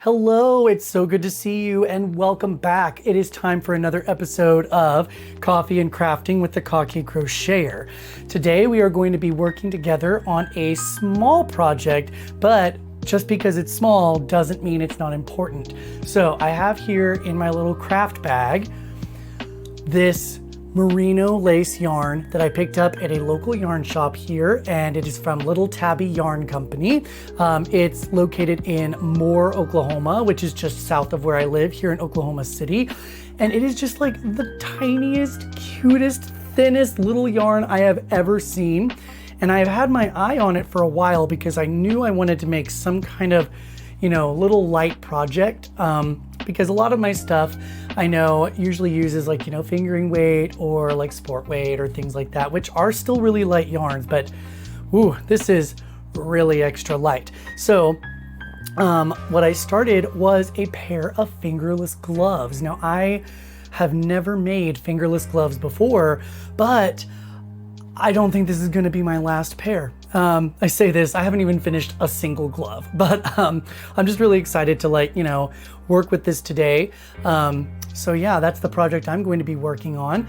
Hello, it's so good to see you and welcome back. It is time for another episode of Coffee and Crafting with the Crocheter. Today we are going to be working together on a small project, but just because it's small doesn't mean it's not important. So I have here in my little craft bag this merino lace yarn that I picked up at a local yarn shop here, and it is from Little Tabby Yarn Company. It's located in Moore, Oklahoma, which is just south of where I live here in Oklahoma City. And it is just like the tiniest, cutest, thinnest little yarn I have ever seen. And I've had my eye on it for a while because I knew I wanted to make some kind of, little light project. Because a lot of my stuff I know usually uses fingering weight or like sport weight or things like that, which are still really light yarns, but this is really extra light. So what I started was a pair of fingerless gloves. Now I have never made fingerless gloves before, but I don't think this is going to be my last pair. I say this, I haven't even finished a single glove, but I'm just really excited to work with this today. So yeah, that's the project I'm going to be working on.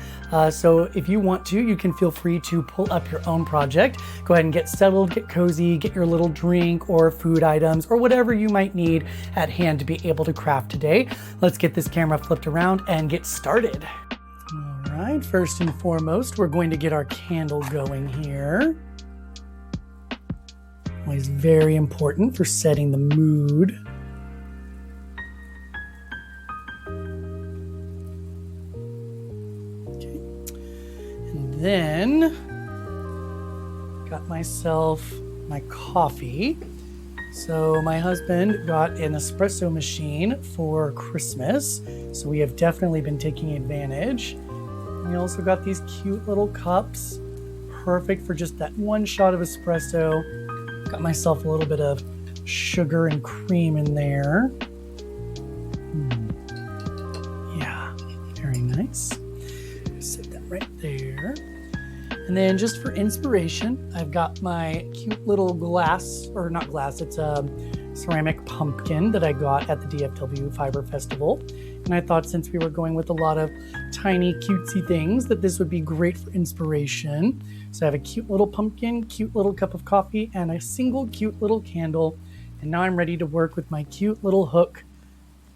So if you want to, you can feel free to pull up your own project. Go ahead and get settled, get cozy, get your little drink or food items or whatever you might need at hand to be able to craft today. Let's get this camera flipped around and get started. All right, first and foremost, we're going to get our candle going here. Always very important for setting the mood. Okay. And then got myself my coffee. So my husband got an espresso machine for Christmas. So we have definitely been taking advantage. We also got these cute little cups, perfect for just that one shot of espresso. Got myself a little bit of sugar and cream in there. Yeah, very nice. Set that right there. And then just for inspiration, I've got my cute little glass, or not glass, it's a ceramic pumpkin that I got at the DFW Fiber Festival. And I thought since we were going with a lot of tiny cutesy things that this would be great for inspiration. So I have a cute little pumpkin, cute little cup of coffee, and a single cute little candle. And now I'm ready to work with my cute little hook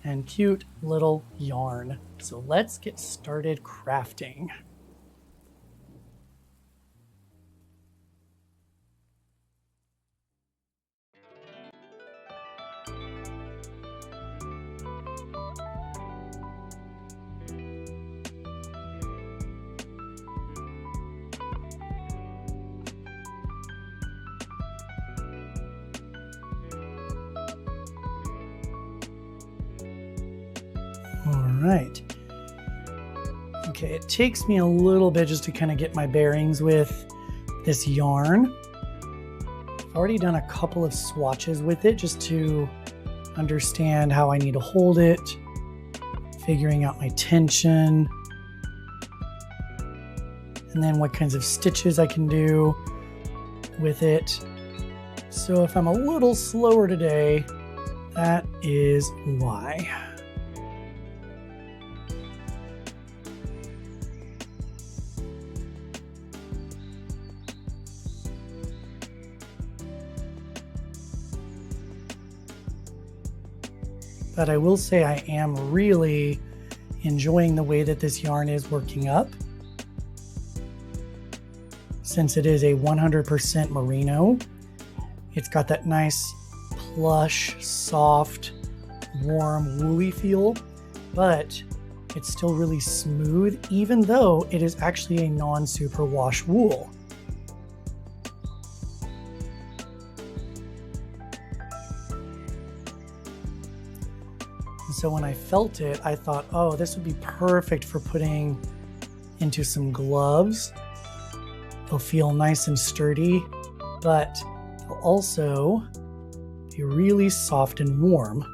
and cute little yarn. So let's get started crafting. All right. Okay, it takes me a little bit just to kind of get my bearings with this yarn. I've already done a couple of swatches with it just to understand how I need to hold it, figuring out my tension, and then what kinds of stitches I can do with it. So if I'm a little slower today, that is why. But I will say I am really enjoying the way that this yarn is working up. Since it is a 100% merino, it's got that nice plush, soft, warm, woolly feel, but it's still really smooth, even though it is actually a non-superwash wool. So when I felt it, I thought, oh, this would be perfect for putting into some gloves. They'll feel nice and sturdy, but they'll also be really soft and warm.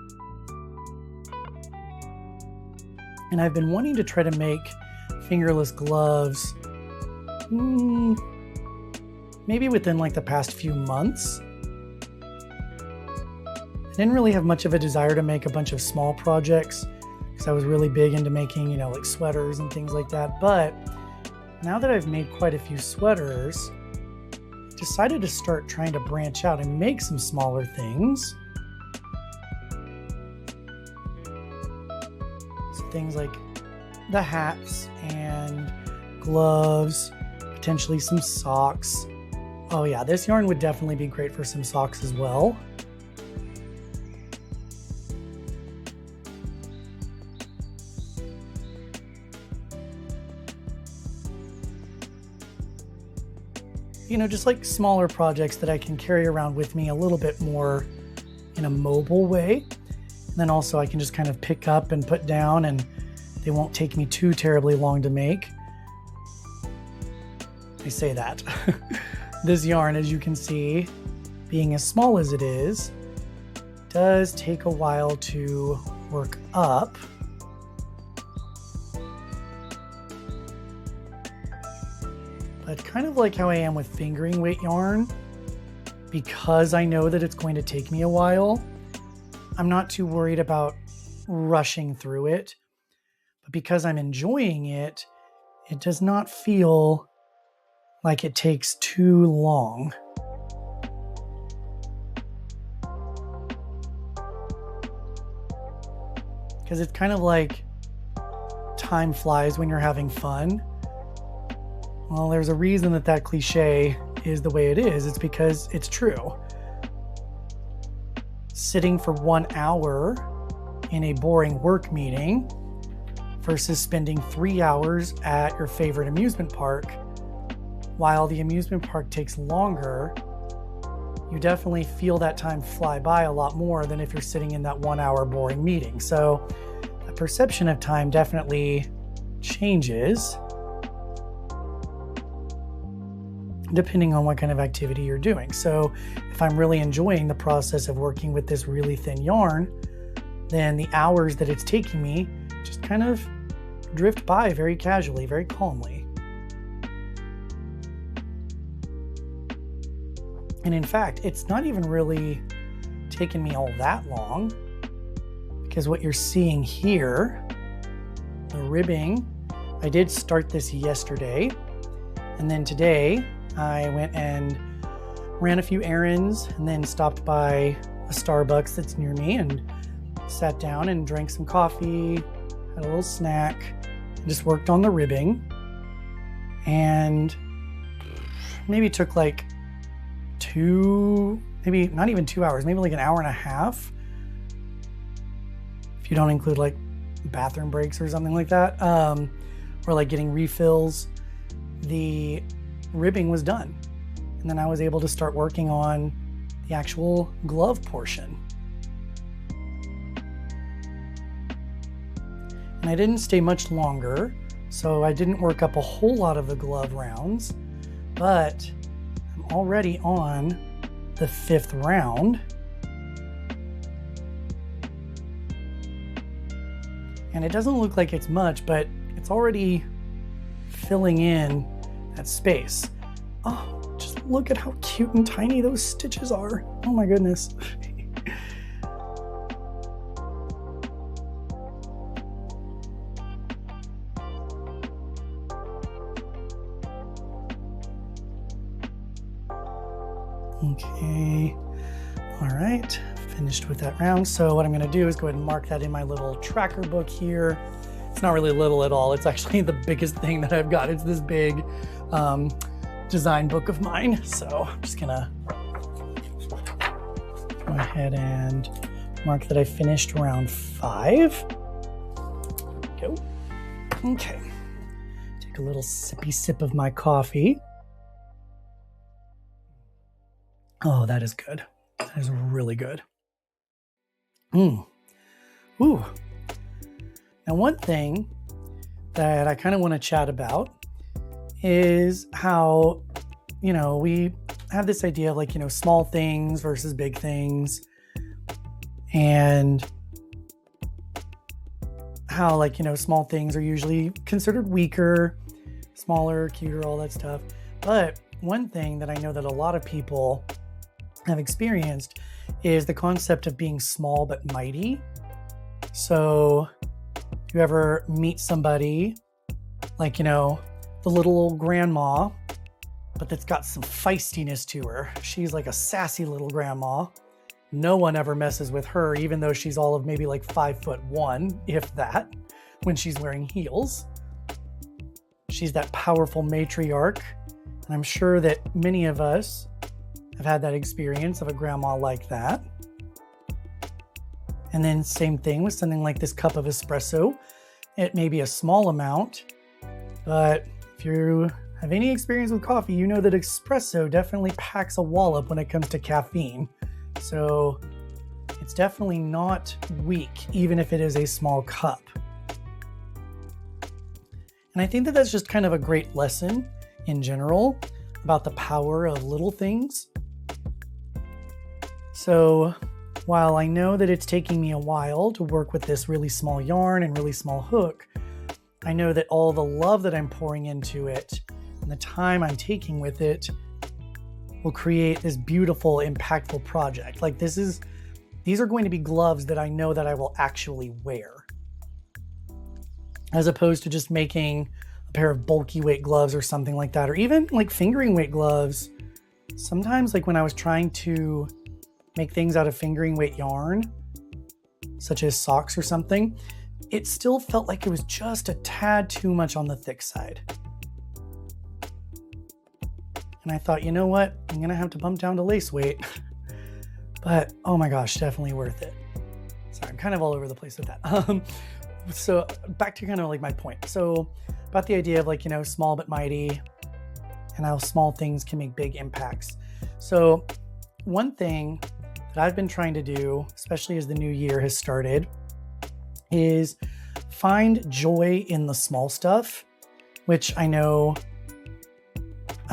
And I've been wanting to try to make fingerless gloves maybe within the past few months. didn't really have much of a desire to make a bunch of small projects because I was really big into making, you know, like sweaters and things like that. But now that I've made quite a few sweaters, I decided to start trying to branch out and make some smaller things. So things like the hats and gloves, potentially some socks. Oh yeah, this yarn would definitely be great for some socks as well. You know, just like smaller projects that I can carry around with me a little bit more in a mobile way. And then also I can just kind of pick up and put down, and they won't take me too terribly long to make. I say that. This yarn, as you can see, being as small as it is, does take a while to work up. But kind of like how I am with fingering weight yarn, because I know that it's going to take me a while, I'm not too worried about rushing through it. But because I'm enjoying it, it does not feel like it takes too long. Because it's kind of like time flies when you're having fun. Well, there's a reason that that cliche is the way it is. It's because it's true. Sitting for 1 hour in a boring work meeting versus spending 3 hours at your favorite amusement park, while the amusement park takes longer, you definitely feel that time fly by a lot more than if you're sitting in that 1 hour boring meeting. So the perception of time definitely changes depending on what kind of activity you're doing. So if I'm really enjoying the process of working with this really thin yarn, then the hours that it's taking me just kind of drift by very casually, very calmly. And in fact, it's not even really taken me all that long, because what you're seeing here, the ribbing, I did start this yesterday, and then today I went and ran a few errands and then stopped by a Starbucks that's near me and sat down and drank some coffee, had a little snack, and just worked on the ribbing. And maybe took like maybe not even 2 hours, maybe like an hour and a half, if you don't include like bathroom breaks or something like that, or like getting refills. The ribbing was done, and then I was able to start working on the actual glove portion. And I didn't stay much longer, so I didn't work up a whole lot of the glove rounds, but I'm already on the 5th round. And it doesn't look like it's much, but it's already filling in that space. Oh, just look at how cute and tiny those stitches are. Oh my goodness. Okay, all right, finished with that round. So what I'm gonna do is go ahead and mark that in my little tracker book here. It's not really little at all. It's actually the biggest thing that I've got. It's this big design book of mine. So I'm just gonna go ahead and mark that I finished round 5. Go. Okay, take a little sippy sip of my coffee. Oh, that is good. That is really good. Ooh. Now, one thing that I kind of want to chat about is how, you know, we have this idea of like, you know, small things versus big things, and how, like, you know, small things are usually considered weaker, smaller, cuter, all that stuff. But one thing that I know that a lot of people have experienced is the concept of being small but mighty. So you ever meet somebody like, the little old grandma, but that's got some feistiness to her. She's like a sassy little grandma. No one ever messes with her, even though she's all of maybe like 5'1", if that, when she's wearing heels. She's that powerful matriarch. And I'm sure that many of us have had that experience of a grandma like that. And then same thing with something like this cup of espresso. It may be a small amount, but if you have any experience with coffee, you know that espresso definitely packs a wallop when it comes to caffeine. So it's definitely not weak, even if it is a small cup. And I think that that's just kind of a great lesson in general about the power of little things. So while I know that it's taking me a while to work with this really small yarn and really small hook, I know that all the love that I'm pouring into it and the time I'm taking with it will create this beautiful, impactful project. Like these are going to be gloves that I know that I will actually wear, as opposed to just making a pair of bulky weight gloves or something like that, or even like fingering weight gloves. Sometimes, like when I was trying to make things out of fingering weight yarn, such as socks or something, it still felt like it was just a tad too much on the thick side. And I thought, you know what? I'm gonna have to bump down to lace weight. But oh my gosh, definitely worth it. Sorry, I'm kind of all over the place with that. So back to kind of like my point. So about the idea of like, small but mighty, and how small things can make big impacts. So one thing that I've been trying to do, especially as the new year has started, is find joy in the small stuff, which I'm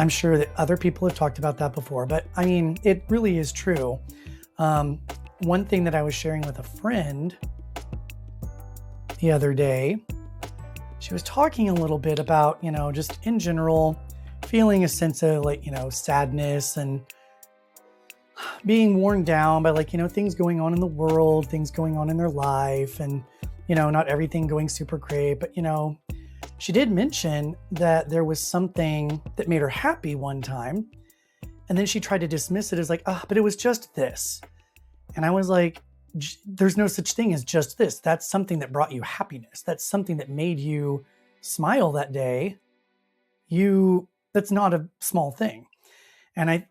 sure that other people have talked about that before, but I mean, it really is true. One thing that I was sharing with a friend the other day, she was talking a little bit about, just in general, feeling a sense of like, sadness and being worn down by like, things going on in the world, things going on in their life, and, not everything going super great, but, she did mention that there was something that made her happy one time. And then she tried to dismiss it as like, but it was just this. And I was like, there's no such thing as just this. That's something that brought you happiness. That's something that made you smile that day. That's not a small thing. And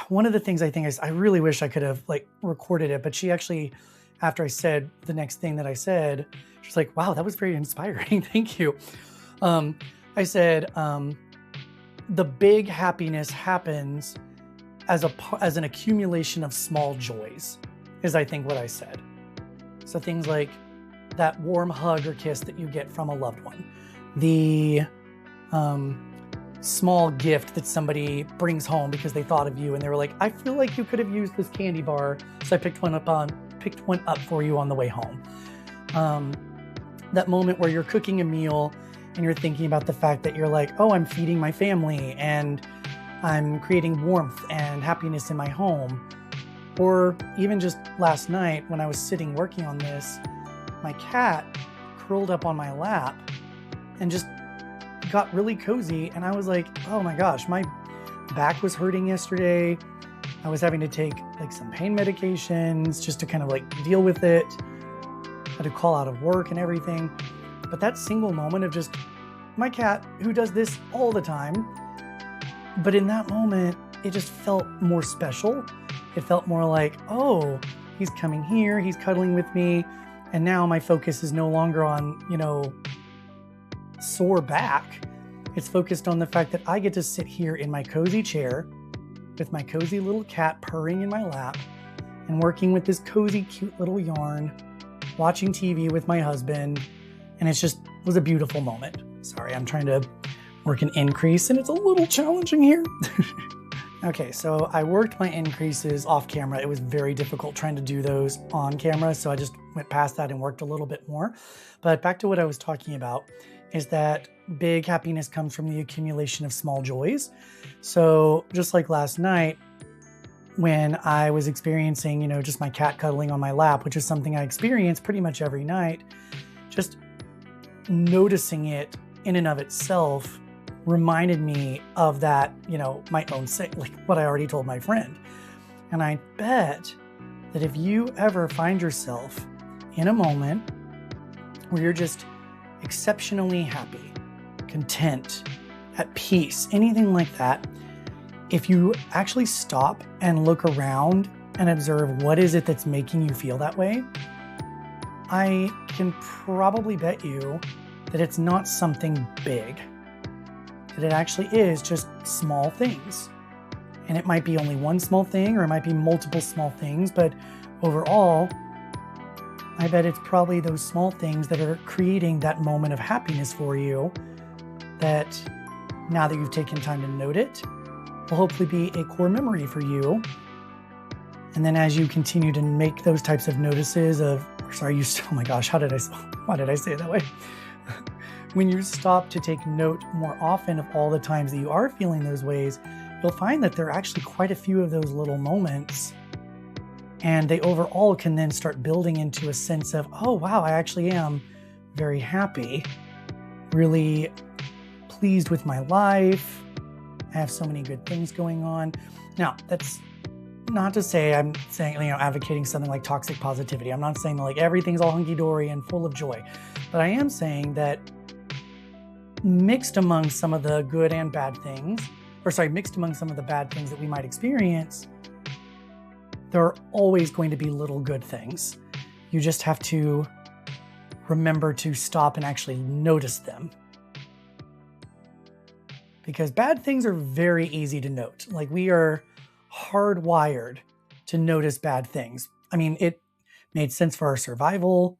one of the things I think is, I really wish I could have like recorded it, but she actually, after I said the next thing that I said, she's like, wow, that was very inspiring. Thank you. I said, the big happiness happens as an accumulation of small joys, is I think what I said. So things like that warm hug or kiss that you get from a loved one, the small gift that somebody brings home because they thought of you and they were like, I feel like you could have used this candy bar, so I picked one up for you on the way home. That moment where you're cooking a meal and you're thinking about the fact that you're like, oh, I'm feeding my family and I'm creating warmth and happiness in my home. Or even just last night when I was sitting working on this, my cat curled up on my lap and just got really cozy. And I was like, oh my gosh, my back was hurting yesterday. I was having to take like some pain medications just to kind of like deal with it. I had to call out of work and everything. But that single moment of just my cat, who does this all the time, but in that moment, it just felt more special. It felt more like, oh, he's coming here, he's cuddling with me, and now my focus is no longer on, sore back. It's focused on the fact that I get to sit here in my cozy chair with my cozy little cat purring in my lap and working with this cozy, cute little yarn, watching TV with my husband, and it was a beautiful moment. Sorry, I'm trying to work an increase and it's a little challenging here. Okay, so I worked my increases off camera. It was very difficult trying to do those on camera, so I just went past that and worked a little bit more. But back to what I was talking about is that big happiness comes from the accumulation of small joys. So just like last night, when I was experiencing, just my cat cuddling on my lap, which is something I experience pretty much every night, just noticing it in and of itself reminded me of that, my own like what I already told my friend. And I bet that if you ever find yourself in a moment where you're just exceptionally happy, content, at peace, anything like that, if you actually stop and look around and observe what is it that's making you feel that way, I can probably bet you that it's not something big, that it actually is just small things. And it might be only one small thing, or it might be multiple small things, but overall, I bet it's probably those small things that are creating that moment of happiness for you that, now that you've taken time to note it, will hopefully be a core memory for you. And then as you continue to make those types of notices oh my gosh, why did I say it that way? When you stop to take note more often of all the times that you are feeling those ways, you'll find that there are actually quite a few of those little moments. And they overall can then start building into a sense of, oh wow, I actually am very happy, really pleased with my life. I have so many good things going on. Now, that's not to say I'm saying, advocating something like toxic positivity. I'm not saying that like everything's all hunky-dory and full of joy. But I am saying that mixed among some of the good and bad things, mixed among some of the bad things that we might experience, there are always going to be little good things. You just have to remember to stop and actually notice them. Because bad things are very easy to note. Like, we are hardwired to notice bad things. I mean, it made sense for our survival.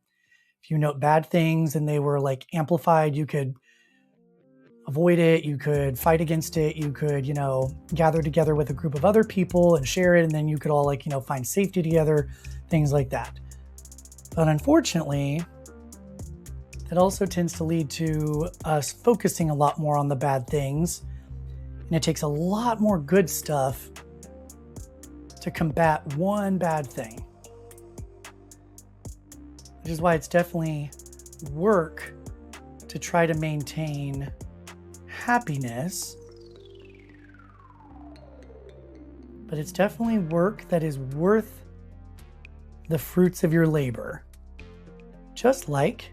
If you note bad things and they were like amplified, you could avoid it, you could fight against it, you could, gather together with a group of other people and share it, and then you could all find safety together, things like that. But unfortunately, that also tends to lead to us focusing a lot more on the bad things, and it takes a lot more good stuff to combat one bad thing. Which is why it's definitely work to try to maintain happiness, but it's definitely work that is worth the fruits of your labor. Just like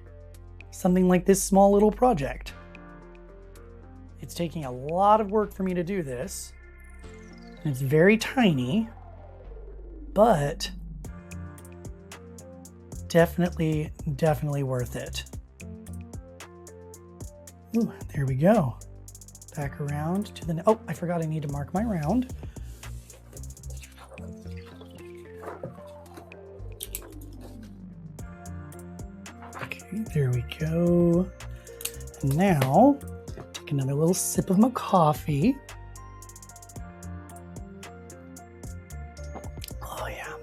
something like this small little project. It's taking a lot of work for me to do this. And it's very tiny, but definitely worth it. Ooh, there we go. Back around to the, I forgot I need to mark my round. Okay, there we go. And now, take another little sip of my coffee. Oh yeah.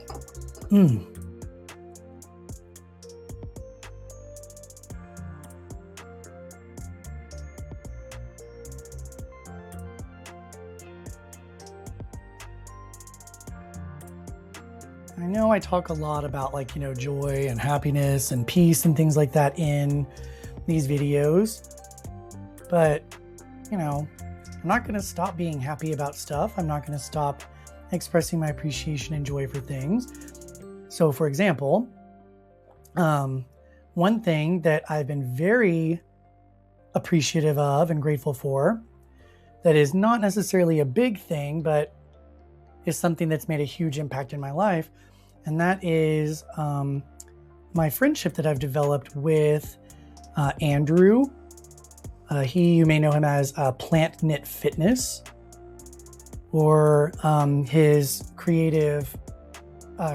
I know I talk a lot about joy and happiness and peace and things like that in these videos, but I'm not going to stop being happy about stuff. I'm not going to stop expressing my appreciation and joy for things. So for example, one thing that I've been very appreciative of and grateful for, that is not necessarily a big thing, but is something that's made a huge impact in my life. And that is my friendship that I've developed with Andrew. You may know him as Plant Knit Fitness, or his creative,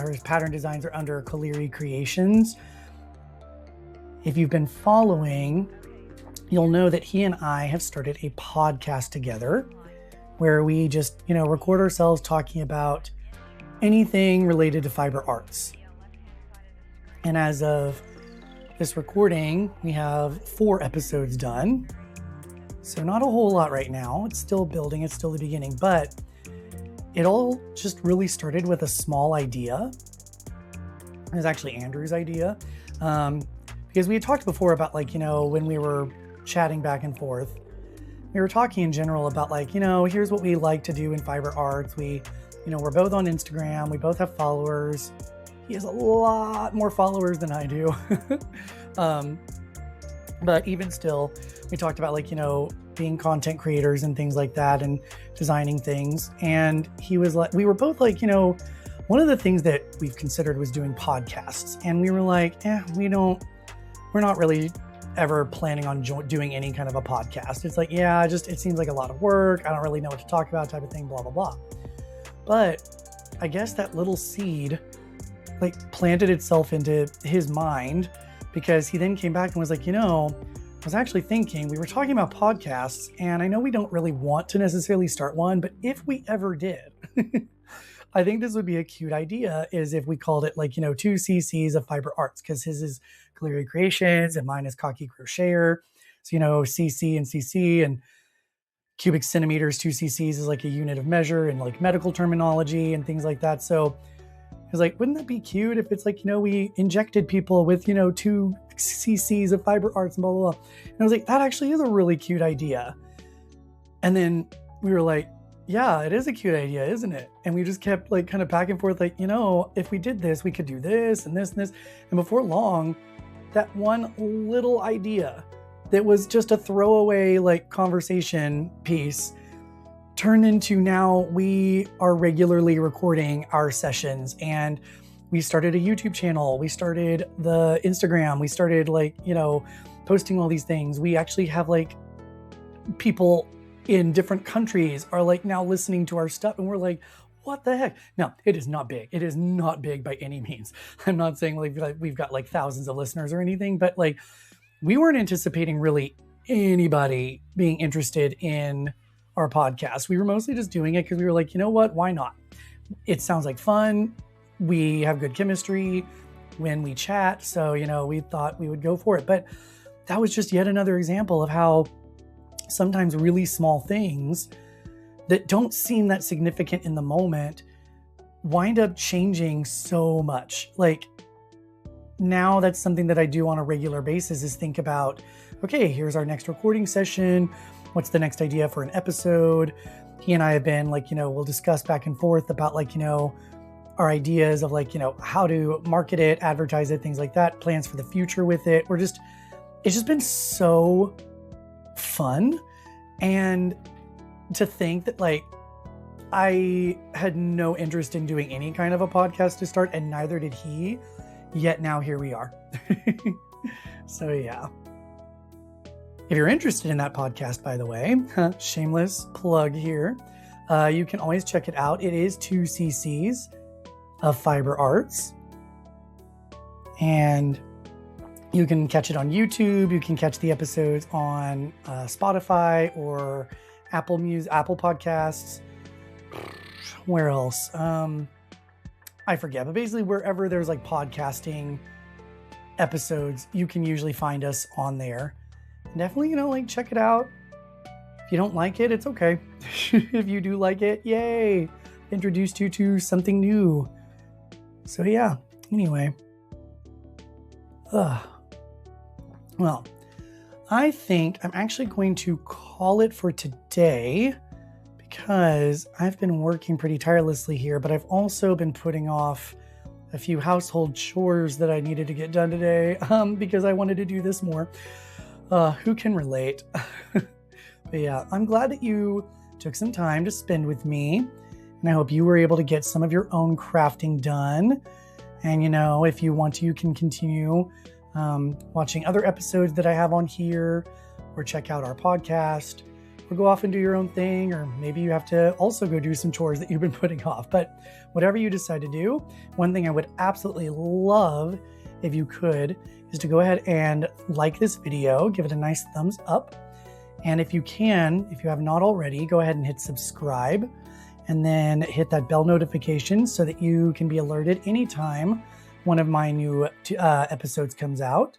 his pattern designs are under Kaliri Creations. If you've been following, you'll know that he and I have started a podcast together where we just, record ourselves talking about anything related to fiber arts. And as of this recording, we have 4 episodes done. So not a whole lot right now. It's still building. It's still the beginning. But it all just really started with a small idea. It was actually Andrew's idea, because we had talked before about like, when we were chatting back and forth, we were talking in general about like, here's what we like to do in fiber arts. We're both on Instagram. We both have followers. He has a lot more followers than I do. But even still, we talked about like, being content creators and things like that and designing things. And he was like, we were both like, one of the things that we've considered was doing podcasts. And we were like, we're not really ever planning on doing any kind of a podcast. It's like, it seems like a lot of work. I don't really know what to talk about type of thing, blah, blah, blah. But I guess that little seed like planted itself into his mind, because he then came back and was like, I was actually thinking, we were talking about podcasts, and I know we don't really want to necessarily start one, but if we ever did, I think this would be a cute idea, is if we called it like, 2 cc's of fiber arts, because his is Cleary Creations and mine is Cocky Crocheter. So, cc and cc and cubic centimeters, 2 cc's is like a unit of measure and like medical terminology and things like that. So I was like, wouldn't that be cute if it's like, we injected people with, 2 cc's of fiber arts and blah, blah, blah. And I was like, that actually is a really cute idea. And then we were like, yeah, it is a cute idea, isn't it? And we just kept like kind of back and forth, like, if we did this, we could do this and this and this. And before long, that one little idea that was just a throwaway like conversation piece turned into, now we are regularly recording our sessions, and we started a YouTube channel. We started the Instagram. We started like, posting all these things. We actually have like people in different countries are like now listening to our stuff, and we're like, what the heck? Now, it is not big. It is not big by any means. I'm not saying like we've got like thousands of listeners or anything, but like we weren't anticipating really anybody being interested in our podcast. We were mostly just doing it because we were like, what? Why not? It sounds like fun. We have good chemistry when we chat. So, we thought we would go for it. But that was just yet another example of how sometimes really small things that don't seem that significant in the moment wind up changing so much. Like now that's something that I do on a regular basis, is think about, okay, here's our next recording session. What's the next idea for an episode? He and I have been like, we'll discuss back and forth about like, our ideas of like, how to market it, advertise it, things like that, plans for the future with it. It's just been so fun. And to think that like, I had no interest in doing any kind of a podcast to start, and neither did he, yet now here we are. So yeah. If you're interested in that podcast, by the way, shameless plug here, you can always check it out. It is 2 cc's of fiber arts, and you can catch it on YouTube. You can catch the episodes on Spotify or Apple Podcasts. Where else? I forget, but basically wherever there's like podcasting episodes, you can usually find us on there. Definitely, like check it out. If you don't like it, it's okay. If you do like it, yay! Introduced you to something new. So yeah, anyway. Well, I think I'm actually going to call it for today, because I've been working pretty tirelessly here, but I've also been putting off a few household chores that I needed to get done today, because I wanted to do this more. Who can relate? But yeah, I'm glad that you took some time to spend with me, and I hope you were able to get some of your own crafting done. And if you want to, you can continue watching other episodes that I have on here, or check out our podcast, or go off and do your own thing, or maybe you have to also go do some chores that you've been putting off. But whatever you decide to do, one thing I would absolutely love, if you could, is to go ahead and like this video, give it a nice thumbs up. And if you have not already, go ahead and hit subscribe, and then hit that bell notification so that you can be alerted anytime one of my new episodes comes out.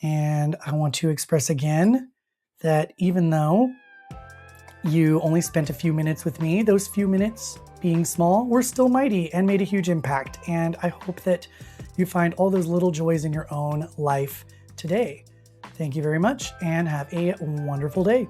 And I want to express again that even though you only spent a few minutes with me. Those few minutes, being small, were still mighty and made a huge impact. And I hope that you find all those little joys in your own life today. Thank you very much and have a wonderful day.